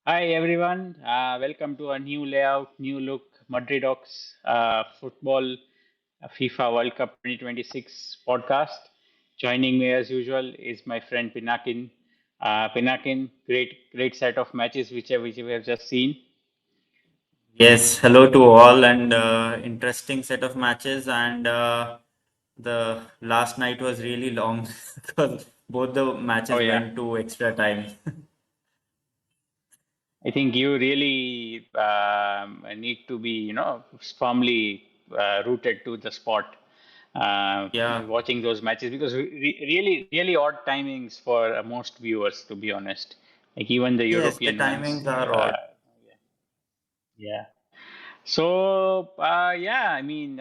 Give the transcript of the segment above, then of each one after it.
Hi everyone, welcome to a new layout, new look Madrid Docs football FIFA World Cup 2026 podcast. Joining me as usual is my friend Pinakin. Pinakin, great set of matches which we have just seen. Yes, hello to all, and interesting set of matches. And the last night was really long because both the Oh matches yeah, went to extra time. I think you really need to be firmly rooted to the spot Yeah, watching those matches because really odd timings for most viewers, to be honest, like even the yes, the European ones. timings are odd. Yeah. So yeah, I mean,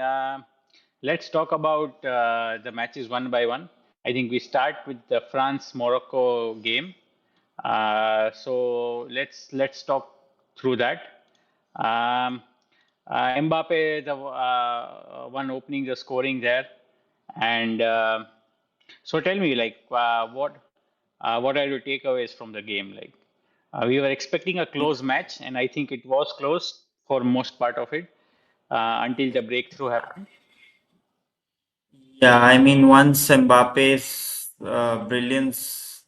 let's talk about the matches one by one. I think we start with the France Morocco game. So let's talk through that. Um, Mbappe, the one opening the scoring there, and so tell me, like, what are your takeaways from the game? Like, we were expecting a close match, and I think it was close for most part of it until the breakthrough happened. Yeah, I mean, once Mbappe's brilliance,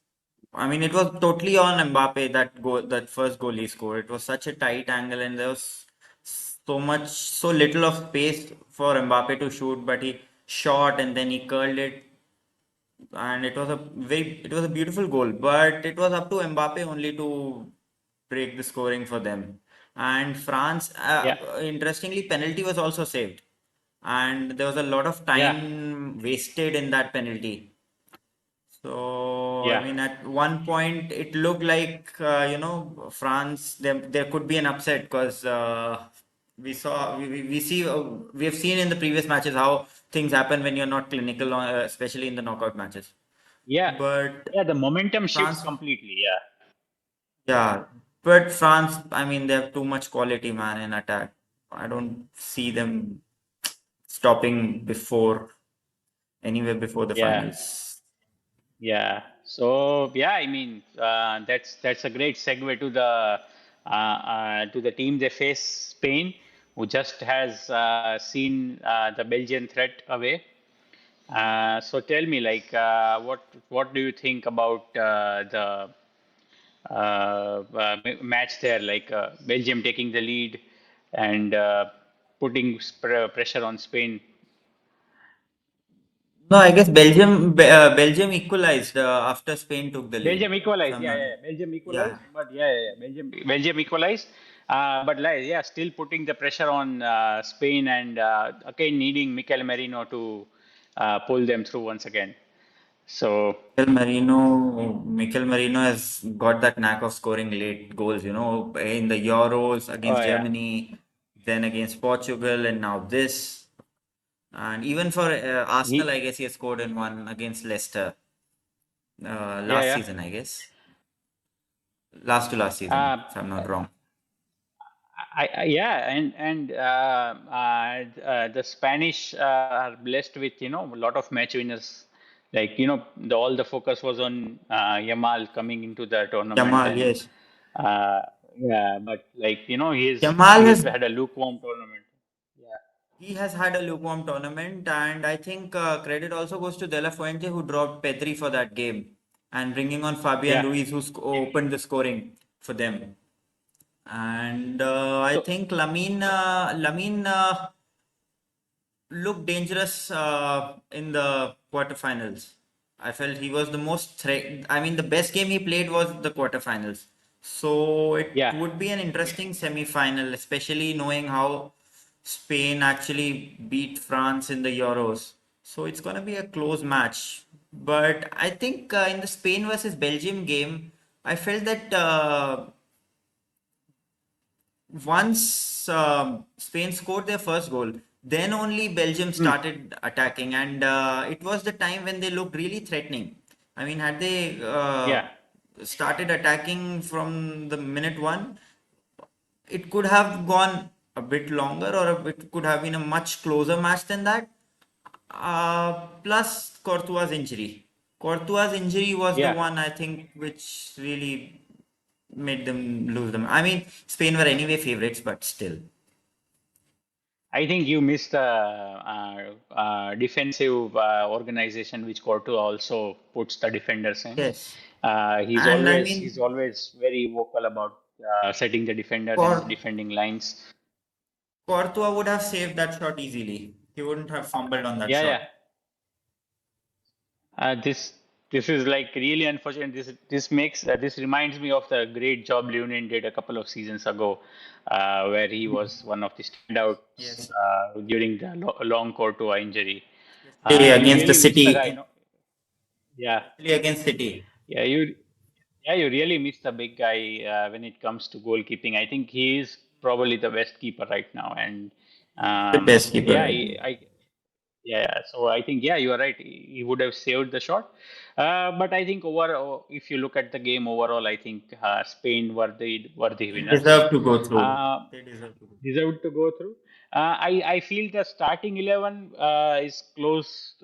I mean, it was totally on Mbappe that goal, that first goal he scored. It was such a tight angle, and there was so little of space for Mbappe to shoot, but he shot and then he curled it, and it was a beautiful goal. But it was up to Mbappe only to break the scoring for them. And France, Yeah, interestingly, penalty was also saved, and there was a lot of yeah, time wasted in that penalty. So, I yeah, mean, at one point, it looked like, France, there could be an upset because we have seen in the previous matches how things happen when you're not clinical, especially in the knockout matches. yeah, But yeah. The momentum shifts France, completely. Yeah, yeah, but France, I mean, they have too much quality, man, in attack. I don't see them stopping anywhere before the yeah. finals. Yeah. So yeah, I mean that's a great segue to the team they face, Spain, who just has seen the Belgian threat away. So tell me, like, what do you think about match there? Like Belgium taking the lead and putting pressure on Spain. No, I guess Belgium equalized after Spain took the lead. Belgium If equalized, I'm yeah, not, yeah, yeah. Belgium yeah, equalized, but yeah, Belgium equalized, but like, yeah, still putting the pressure on Spain and again needing pull them through once again. So Mikel Merino has got that knack of scoring late goals. In the Euros oh against yeah, Germany, then against Portugal, and now this. And even for Arsenal, I he, guess he has scored in one against Leicester yeah, last yeah. season, I guess. Last to last season, Uh, if I'm not wrong. yeah, and the Spanish are blessed with a lot of match winners. Like all the focus was on Yamal coming into the tournament, Jamal, and yes. uh, yeah, but like Jamal he has has had a lukewarm tournament. Yeah, He has had a lukewarm tournament, and I think credit also goes to De La Fuente, who dropped Pedri for that game, and bringing on Fabian yeah. Luiz, who opened the scoring for them. And I So think Lamine looked dangerous in the quarterfinals. I felt he was the most threat. I mean, the best game he played was the quarterfinals. So it yeah, would be an interesting semi-final, especially knowing how Spain actually beat France in the Euros. So it's going to be a close match. But I think in the Spain versus Belgium game, I felt that once Spain scored their first goal, then only Belgium mm, started attacking, and it was the time when they looked really threatening. I mean, had they yeah, started attacking from the minute one, it could have gone a bit longer, or it could have been a much closer match than that. Plus Courtois' injury. Courtois' injury was the yeah. one I think which really made them lose them. I mean, Spain were anyway favorites, but still. I think you missed the defensive organization which Courtois also puts the defenders in. Yes. He's And I always he's mean, always very vocal about setting the defenders and the Cor defending lines. Courtois would have saved that shot easily. He wouldn't have fumbled on that Yeah, yeah. shot. This is like really unfortunate. This reminds me of the great job Lunin did a couple of seasons ago, where he was one of the standouts Yes. during the long Courtois injury. Yesterday You against the really miss the guy, City. no? Yeah, Yesterday against City. yeah. You really miss the big guy when it comes to goalkeeping. I think he is probably the best keeper right now, and The best keeper yeah, right now. yeah, so I think yeah, you are right. He would have saved the shot, but I think if you look at the game overall, I think Spain were the They winners. deserve to go through. Uh, They deserve to go through. Deserved to go through. I feel the starting 11 is close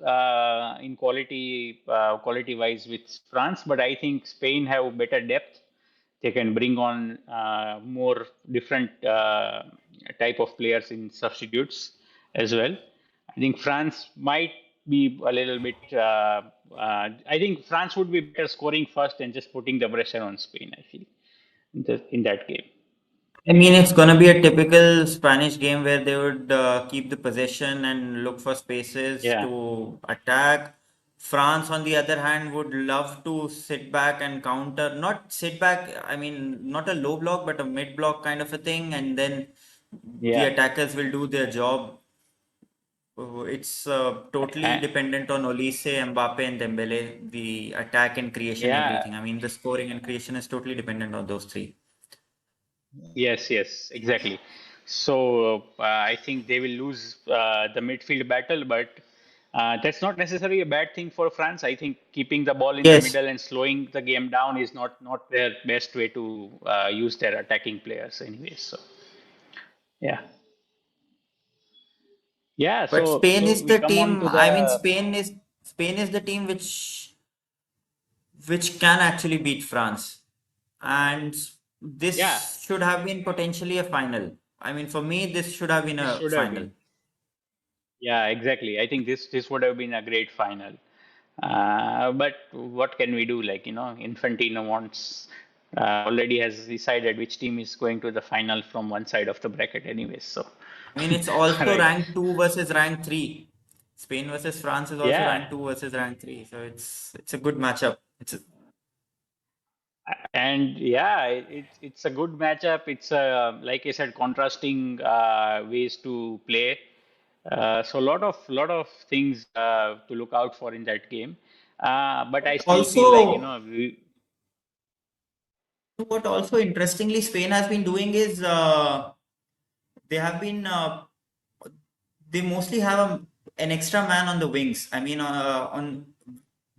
in quality wise with France, but I think Spain have better depth. They can bring on more different type of players in substitutes as well. I think France might be a little bit. I think France would be better scoring first and just putting the pressure on Spain. I feel in that game. I mean, it's going to be a typical Spanish game where they would keep the possession and look for spaces Yeah, to attack. France, on the other hand, would love to sit back and counter. Not sit back, I mean, not a low block, but a mid block kind of a thing. And then the yeah. attackers will do their job. It's totally Uh, dependent on Olise, Mbappe, and Dembele. The attack and creation, yeah, everything. I mean, the scoring and creation is totally dependent on those three. yes, exactly. So I think they will lose the midfield battle, but that's not necessarily a bad thing for France. I think keeping the ball in the Yes, middle and slowing the game down is not their best way to use their attacking players, anyways. So yeah, yeah. but Spain So is we the come on team. to I mean, the Spain is the team which can actually beat France, and yeah. this should have been potentially a final. I mean, for me, this should have been This a should have final. been. Yeah, exactly. I think this would have been a great final. But what can we do? Like, Infantino wants already has decided which team is going to the final from one side of the bracket, anyways. So, I mean, it's also right. rank two versus rank three. Spain versus France is also Yeah. rank two versus rank three, so it's a good matchup. And yeah, it's a good matchup. It's like I said, contrasting ways to play. So lot of things to look out for in that game. But I What still feel like also what also interestingly Spain has been doing is they have been they mostly have an extra man on the wings. I mean, on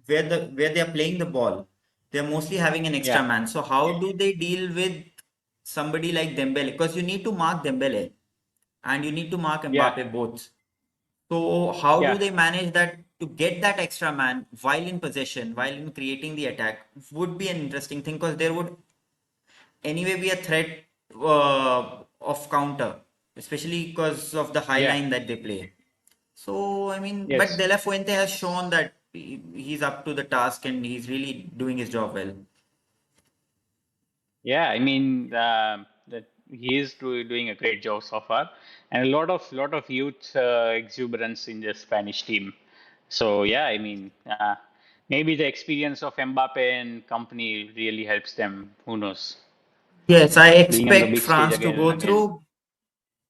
where they are playing the ball, they are mostly having an extra yeah, man. So how do they deal with somebody like Dembele? Because you need to mark Dembele and you need to mark yeah, Mbappe both. So how do yeah, they manage that to get that extra man while in possession, while in creating the attack? Would be an interesting thing because there would anyway be a threat of counter, especially because of the high yeah, line that they play. So, I mean, but yes. De La Fuente has shown that he's up to the task and he's really doing his job well. Yeah, I mean that he is doing a great job so far, and a lot of youth exuberance in the Spanish team. So yeah, I mean maybe the experience of Mbappe and company really helps them. Who knows? Yes, I Being on the expect big stage France to again and go again. through.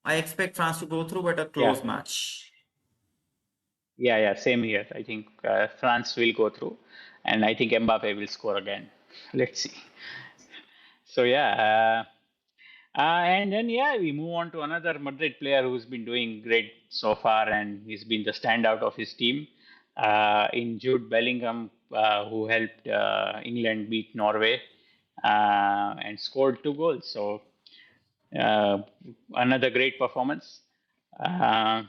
I expect France to go through, but a Yeah, close match. yeah. Same here. I think France will go through, and I think Mbappe will score again. Let's see. So yeah. And then, yeah, we move on to another Madrid player who's been doing great so far, and he's been the standout of his team in Jude Bellingham, who helped England beat Norway and scored 2 goals. So, uh, another great performance. Uh,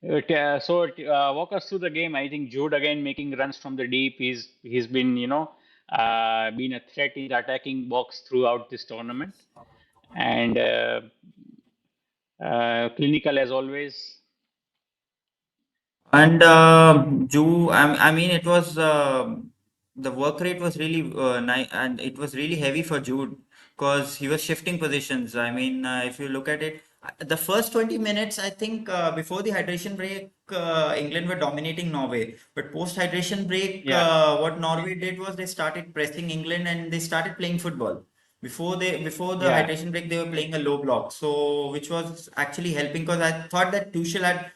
walk us through the game. I think Jude again making runs from the deep. He's been been a threat in the attacking box throughout this tournament, and clinical as always. And I mean, it was the work rate was really nice, and it was really heavy for Jude because he was shifting positions. I mean, if you look at it, the first 20 minutes, I think before the hydration break, England were dominating Norway. But post hydration break, Yeah, what Norway did was they started pressing England and they started playing football. Before the yeah. hydration break, they were playing a low block, so which was actually helping because I thought that Tuchel had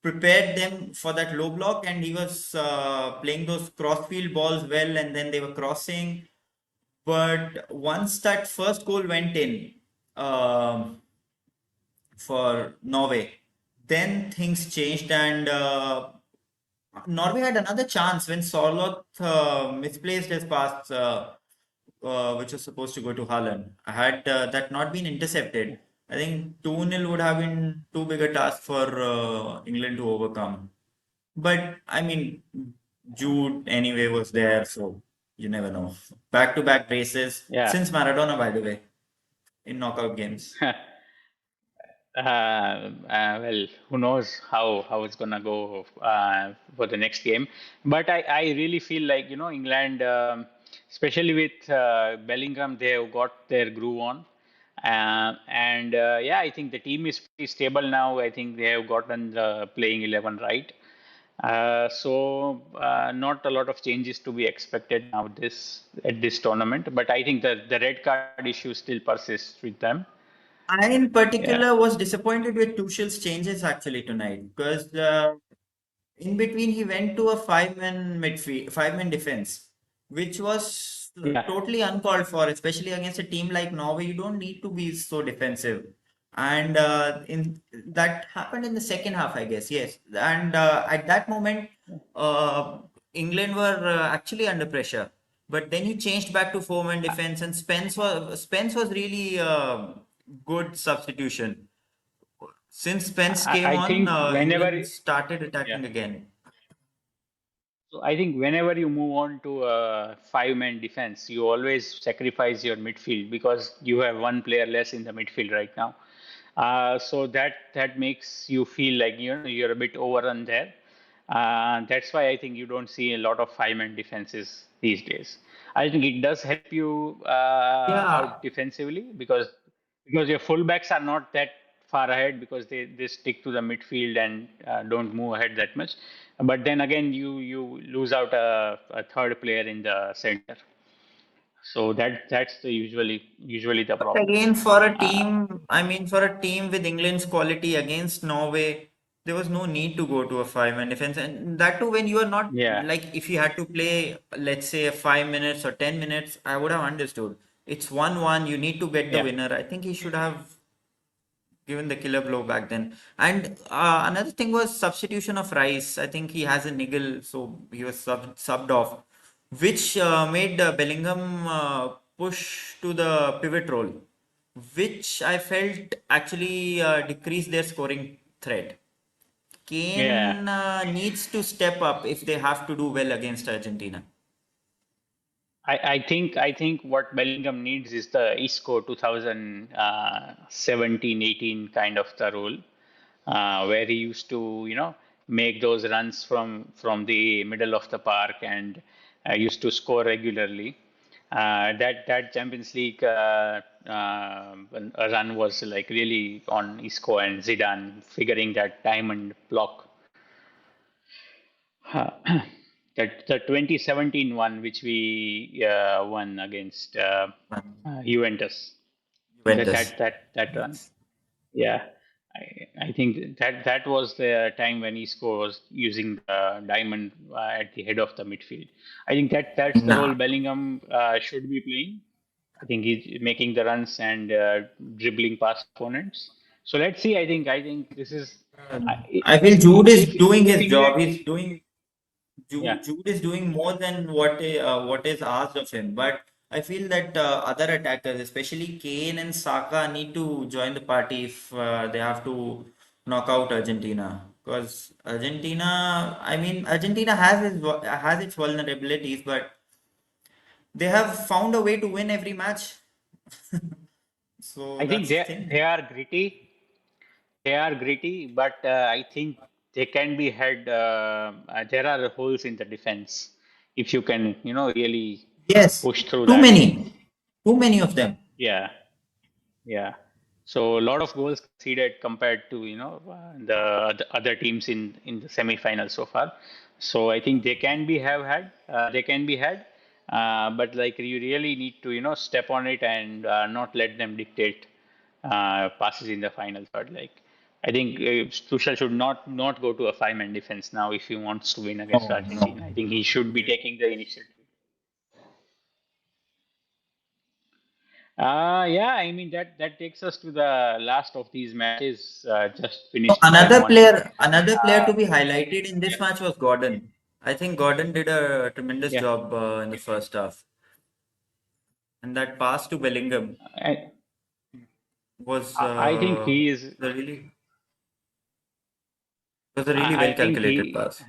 prepared them for that low block and he was playing those crossfield balls well and then they were crossing. But once that first goal went in for Norway, then things changed and Norway had another chance when Sorloth misplaced his pass, which was supposed to go to Haaland. Had that not been intercepted, I think 2-0 would have been too big a task for England to overcome. But I mean, Jude anyway was there, so you never know. Back-to-back braces Yeah. since Maradona, by the way, in knockout games. Well, who knows how it's gonna go for the next game? But I really feel like England, especially with Bellingham, they have got their groove on, and yeah, I think the team is pretty stable now. I think they have gotten the playing 11 right. So not a lot of changes to be expected now this at this tournament. But I think the red card issue still persists with them. I in Yeah, particular was disappointed with Tuchel's changes actually tonight because in between he went to a five-man defense, which was yeah. totally uncalled for, especially against a team like Norway. You don't need to be so defensive, and in that happened in the second half, I guess. Yes, and at that moment, uh, England were actually under pressure. But then he changed back to four-man defense, and Spence was really good substitution. Since Spence came I on, think England whenever, started yeah. attacking again. So I think whenever you move on to a five-man defense, you always sacrifice your midfield because you have one player less in the midfield right now. So that makes you feel like you're a bit overrun there. That's why I think you don't see a lot of five-man defenses these days. I think it does help you Yeah, out defensively because your fullbacks are not that far ahead because they stick to the midfield and don't move ahead that much. But then again, you lose out a third player in the center. So that's the usually the but problem. again, for a Uh, team, I mean, for a team with England's quality against Norway, there was no need to go to a five-man defense. And that too, when you are not, yeah, like, if you had to play, let's say, 5 minutes or 10 minutes, I would have understood. It's 1-1, you need to get the yeah, winner. I think he should have given the killer blow back then. And another thing was substitution of Rice. I think he has a niggle, so he was subbed off, which made Bellingham push to the pivot role, which I felt actually decreased their scoring threat. yeah. Kane needs to step up if they have to do well against Argentina. I think what Bellingham needs is the Isco 2017-18 kind of the role, where he used to make those runs from the middle of the park and used to score regularly. That Champions League a run was like really on Isco and Zidane figuring that diamond block. Huh. That the 2017 one, which we won against Juventus, Juventus. that run, yeah, I think that was the time when Isco was using the diamond at the head of the midfield. I think that's the role Nah. Bellingham should be playing. I think he's making the runs and dribbling past opponents. So let's see. I think this is I feel Jude is doing if his job. England, He's doing yeah. Jude is doing more than what is asked of him. But I feel that other attackers, especially Kane and Saka, need to join the party if they have to knock out Argentina. Because Argentina, I mean, Argentina has its vulnerabilities, but they have found a way to win every match. So I think that's the they thing. are gritty. They are gritty, but I think they can be had. There are holes in the defense if you can, really Yes, push through too that. many, too many of them. Yeah, yeah. So a lot of goals conceded compared to the other teams in the semi-final so far. So I think they can be have had. They can be had. But like you really need to step on it and not let them dictate passes in the final third. Like I think Tuchel should not go to a five-man defense now if he wants to win against No, no. Argentina. I think he should be taking the initiative. Yeah, I mean that takes us to the last of these matches, just So finished 5-1. another player Uh, to be highlighted in yeah, this match was Gordon. I think Gordon did a tremendous yeah. job in the first half, and that pass to Bellingham I, was I think he is. the really was a really well I think calculated pass.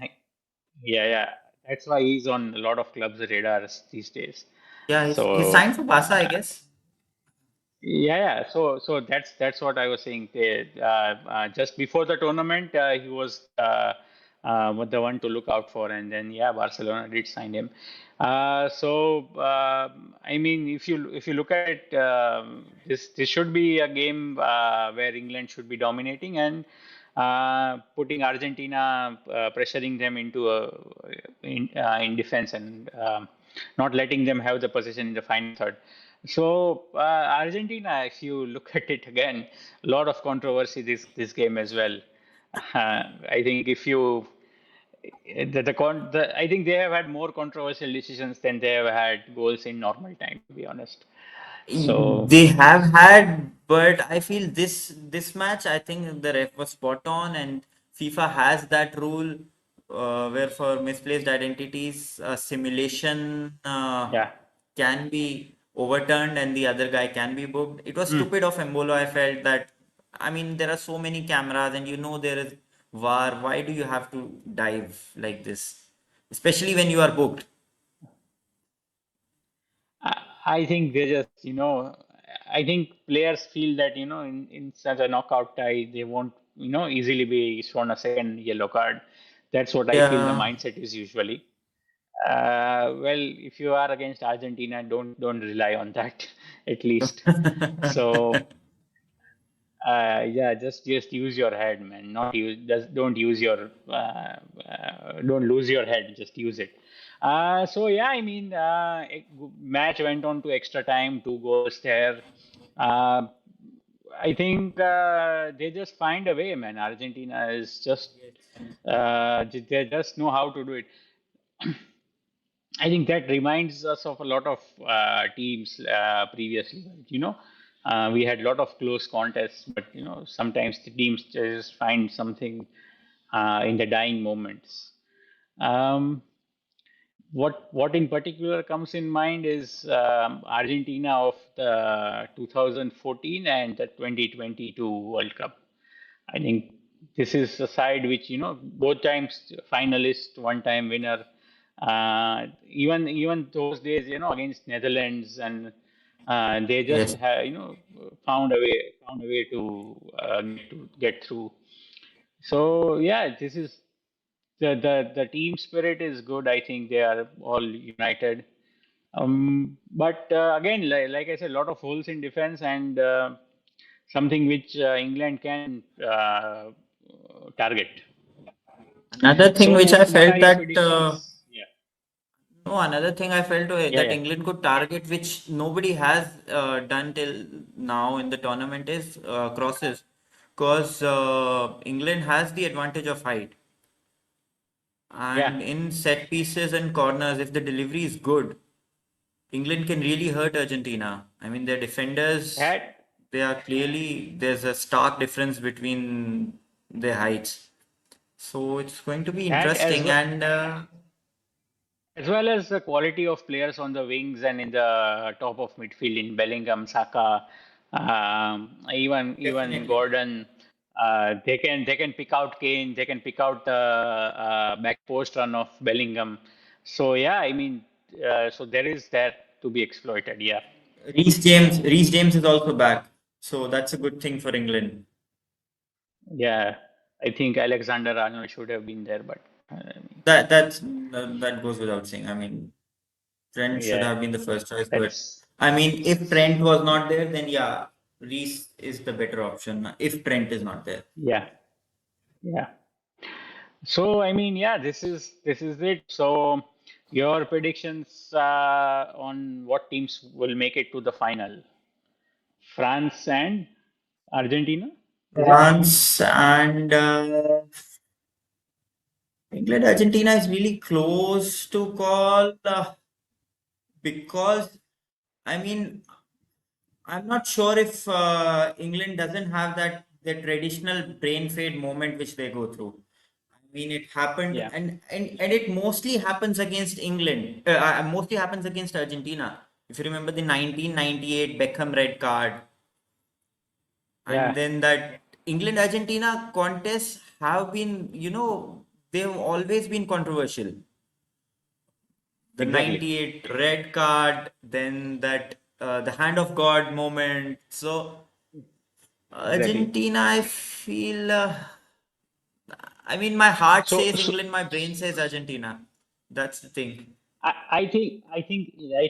yeah, yeah. That's why he's on a lot of clubs' radars these days. Yeah, he's So signed for Barca, I guess. yeah, yeah. So that's what I was saying. Just before the tournament, he was the one to look out for, and then yeah, Barcelona did sign him. I mean, if you look at it, this should be a game where England should be dominating and putting Argentina, pressuring them into in defense and not letting them have the possession in the final third. So Argentina, if you look at it again, a lot of controversy this game as well. I think if you I think they have had more controversial decisions than they have had goals in normal time, to be honest. So They have had, but I feel this match, I think the ref was spot on, and FIFA has that rule where for misplaced identities, simulation yeah. can be overturned and the other guy can be booked. It was Mm. stupid of Embolo. I felt that. I mean, there are so many cameras, and there is VAR. Why do you have to dive like this, especially when you are booked? I think they just, I think players feel that, in such a knockout tie, they won't, easily be shown a second yellow card. That's what I feel the Yeah. mindset is usually. Well, if you are against Argentina, don't rely on that at least. So yeah, just use your head, man. Not use just don't use your don't lose your head. Just use it. So yeah, I mean, match went on to extra time, two goals there. Uh, I think they just find a way, man. Argentina is just they just know how to do it. I think that reminds us of a lot of teams previously. Right? We had a lot of close contests, but sometimes the teams just find something in the dying moments. Um, what in particular comes in mind is Argentina of the 2014 and the 2022 World Cup. I think this is a side which both times finalist, one time winner. Even those days, against Netherlands, and they just Yes. found a way to get through. So yeah, this is the team spirit is good. I think they are all united. But again, like I said, a lot of holes in defense and something which England can target. Another thing which So, I what are felt your that predictions? Yeah, no, another thing I felt yeah, that yeah, England could target, which nobody has done till now in the tournament, is crosses, because England has the advantage of height, yeah. and in set pieces and corners, if the delivery is good, England can really hurt Argentina. I mean, their defenders, That they are clearly there's a stark difference between their heights. So it's going to be that interesting, and as well as the quality of players on the wings and in the top of midfield in Bellingham, Saka, even definitely. Gordon. They can pick out Kane. They can pick out the back post run of Bellingham. So yeah, I mean, so there is that. to be exploited. Yeah, Reece James is also back, so that's a good thing for England. yeah. I think Alexander Arnold should have been there, but That goes without saying. I mean, Trent should yeah, have been the first choice, but that's I mean, if Trent was not there, then yeah, Reece is the better option. If Trent is not there, yeah, yeah. So I mean, yeah, this is it. So your predictions on what teams will make it to the final? France and Argentina, is it? France and England, Argentina is really close to call because I mean, I'm not sure if England doesn't have that the traditional brain fade moment which they go through. I mean, it happened, Yeah, and it mostly happens against England. Mostly happens against Argentina. If you remember the 1998 Beckham red card, and yeah, then that England Argentina contests have been, they've always been controversial. The exactly, 98 red card, then that the hand of God moment. So exactly. Argentina, I feel. I mean, my heart So, says so England, my brain says Argentina. That's the thing. I think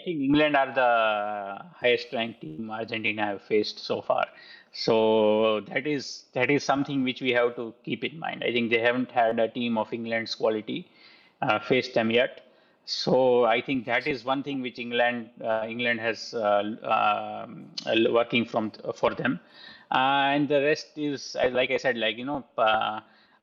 England are the highest ranked team Argentina have faced so far. So that is something which we have to keep in mind. I think they haven't had a team of England's quality face them yet. So I think that is one thing which England has working for them, and the rest is like I said, like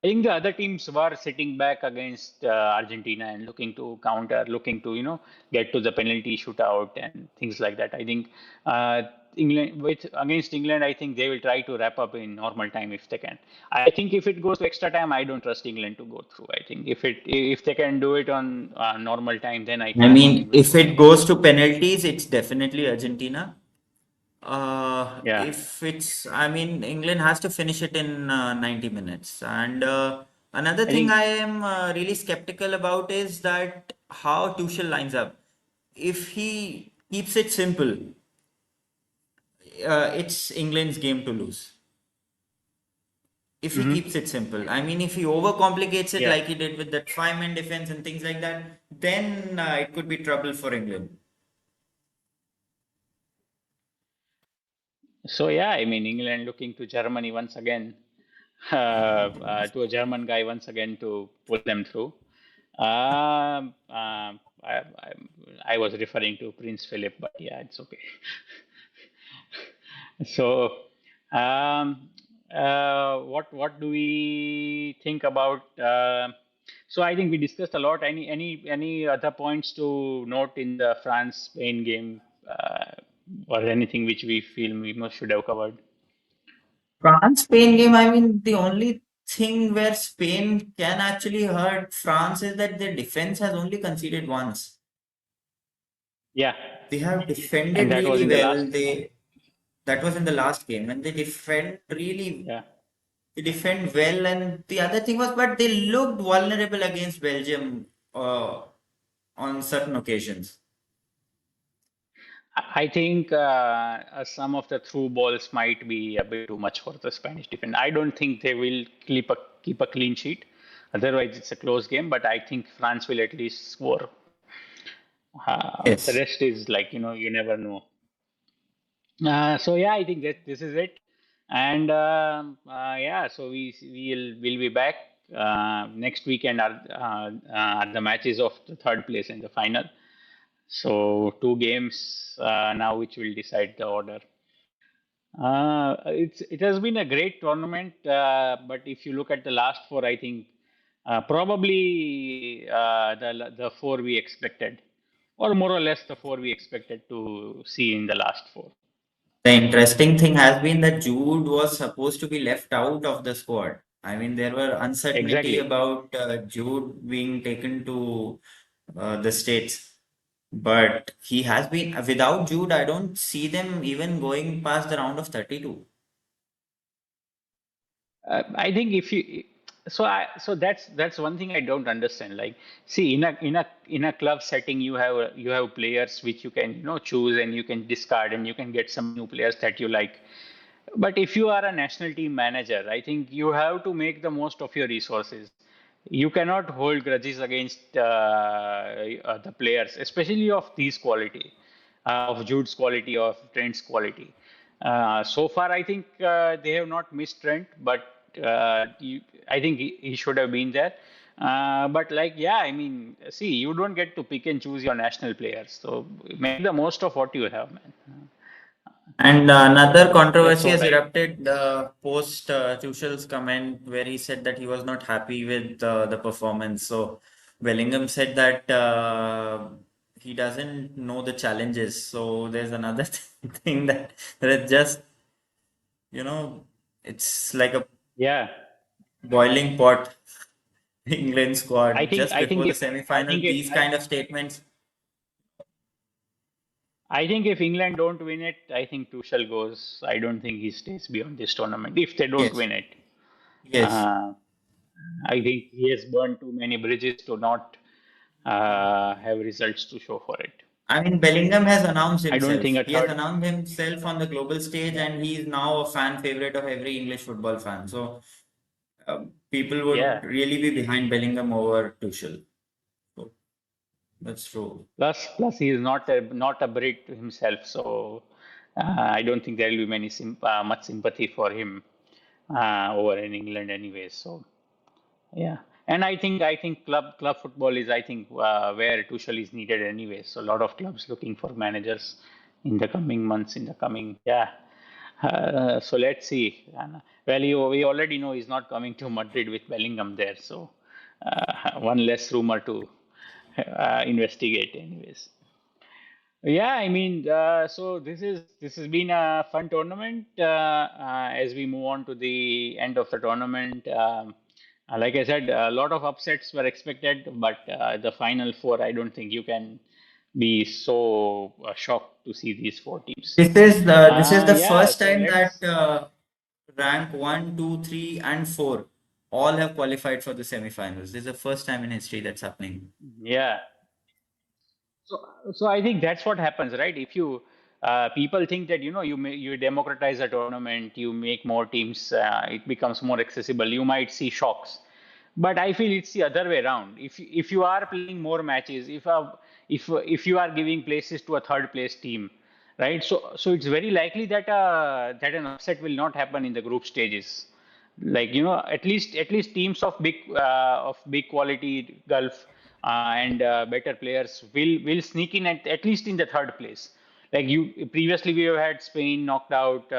I think the other teams were sitting back against Argentina and looking to counter, looking to get to the penalty shootout and things like that. I think uh, England with against England, I think they will try to wrap up in normal time if they can. I think if it goes to extra time, I don't trust England to go through. I think if they can do it on normal time, then I I think England mean, will if go it through. goes to penalties, it's definitely Argentina. Yeah, If it's, I mean, England has to finish it in 90 minutes. And another I thing think. I am really skeptical about is that how Tuchel lines up. If he keeps it simple, it's England's game to lose. If he Mhm. keeps it simple. I mean, if he overcomplicates it Yeah. like he did with that five-man defense and things like that, then it could be trouble for England. So yeah, I mean England looking to Germany once again, to a German guy once again to pull them through. I was referring to Prince Philip, but yeah, it's okay. So, what do we think about? So I think we discussed a lot. Any other points to note in the France Spain game, or anything which we feel we must should have covered? France Spain game, I mean, the only thing where Spain can actually hurt France is that their defense has only conceded once. Yeah, They have and defended that was really in the well. last. They That was in the last game, and Yeah. they defend well. And the other thing was, but they looked vulnerable against Belgium on certain occasions. I think some of the through balls might be a bit too much for the Spanish defense. I don't think they will keep a clean sheet. Otherwise, it's a close game. But I think France will at least score. The Yes. rest is like you never know. So yeah, I think that this is it. And yeah, so we'll be back next weekend. Are the matches of the third place in the final. So two games now, which will decide the order. It has been a great tournament, but if you look at the last four, I think probably the four we expected, or more or less the four we expected to see in the last four. The interesting thing has been that Jude was supposed to be left out of the squad. I mean, there were uncertainty Exactly. about Jude being taken to the States. But he has been, without Jude, I don't see them even going past the round of 32. I think if you So that's one thing I don't understand. Like, see, in a club setting, you have players which you can choose, and you can discard, and you can get some new players that you like. But if you are a national team manager, I think you have to make the most of your resources. You cannot hold grudges against the players, especially of these quality, of Jude's quality, of Trent's quality. So far, I think they have not missed Trent, but I think he should have been there. But like, yeah, I mean, see, you don't get to pick and choose your national players, so make the most of what you have, man. And another That's controversy what has I think. erupted post Tuchel's comment where he said that he was not happy with the performance. So Bellingham said that he doesn't know the challenges. So there's another thing that is just, you know, it's like a Yeah. boiling pot. England I squad think just I think before the if I semi-final. think if These kind of statements. I think if England don't win it, I think Tuchel goes. I don't think he stays beyond this tournament if they don't Yes. win it. Yes. Uh, I think he has burned too many bridges to not have results to show for it. I mean, Bellingham has announced I don't think himself. a He has third. announced himself on the global stage, Yeah, and he is now a fan favorite of every English football fan. So people would yeah. really be behind Bellingham over Tuchel. So that's true. Plus he is not a Brit himself, so I don't think there will be much sympathy for him over in England anyway. So. Yeah, and I think club football is where Tuchel is needed anyway. So a lot of clubs looking for managers in the coming months, in the coming yeah. So let's see. Well, we already know he's not coming to Madrid with Bellingham there. So one less rumor to investigate, anyways. Yeah, I mean, so this has been a fun tournament. As we move on to the end of the tournament, like I said, a lot of upsets were expected, but the final four, I don't think you can be so shocked to see these four teams. This is the Yeah, first so time that let's. rank one, two, three, and 4 all have qualified for the semi-finals. This is the first time in history that's happening. Yeah. So, so I think that's what happens, right? If you people think that you democratize a tournament, you make more teams, it becomes more accessible. You might see shocks, but I feel it's the other way around. If you are playing more matches, if you are giving places to a third place team, right? So it's very likely that an upset will not happen in the group stages. Like at least teams of big quality Gulf and better players will sneak in at least in the third place. Like you previously, we have had Spain knocked out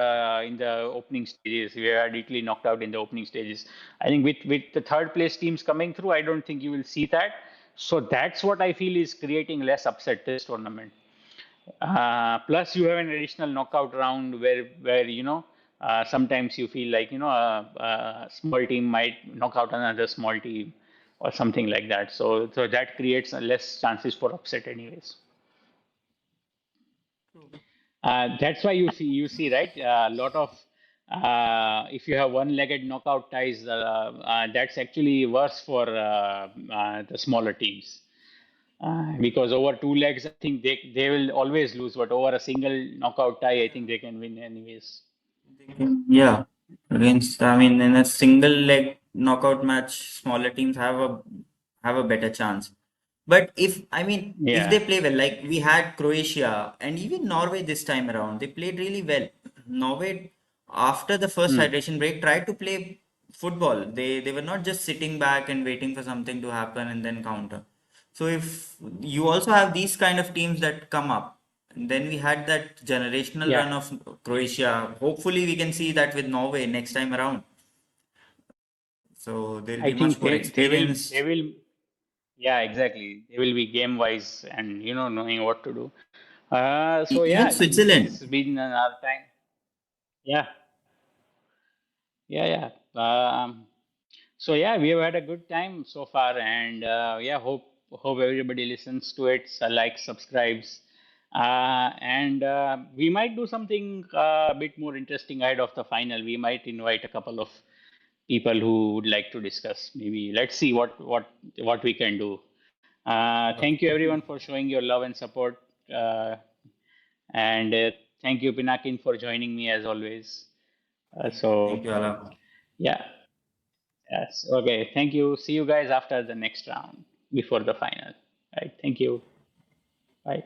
in the opening stages. We have had Italy knocked out in the opening stages. I think with the third place teams coming through, I don't think you will see that. So that's what I feel is creating less upset this tournament. Plus, you have an additional knockout round where sometimes you feel like a small team might knock out another small team or something like that. So that creates less chances for upset, anyways. That's why you see right a lot of if you have one-legged knockout ties, that's actually worse for the smaller teams. Because over two legs, I think they will always lose, but over a single knockout tie, I think they can win anyways. Yeah, against I mean in a single leg knockout match, smaller teams have a better chance. But if Yeah. they play well, like we had Croatia and even Norway this time around, they played really well. Norway, after the first Hmm. hydration break, tried to play football. They were not just sitting back and waiting for something to happen and then counter. So if you also have these kind of teams that come up, and then we had that generational Yeah. run of Croatia. Hopefully, we can see that with Norway next time around. So they'll I be much think more they experienced. will. Yeah, exactly. They will be game wise and knowing what to do. So Even yeah, this Switzerland. has been our time. Yeah. Yeah. Yeah. So yeah, we have had a good time so far, and yeah, hope everybody listens to it, likes, subscribes, and we might do something a bit more interesting ahead of the final. We might invite a couple of people who would like to discuss. Maybe let's see what we can do. Thank you everyone for showing your love and support, and thank you Pinakin for joining me as always. Thank you, So Alam. yeah, yes, okay. Thank you. See you guys after the next round before the final. Right. Thank you. Bye.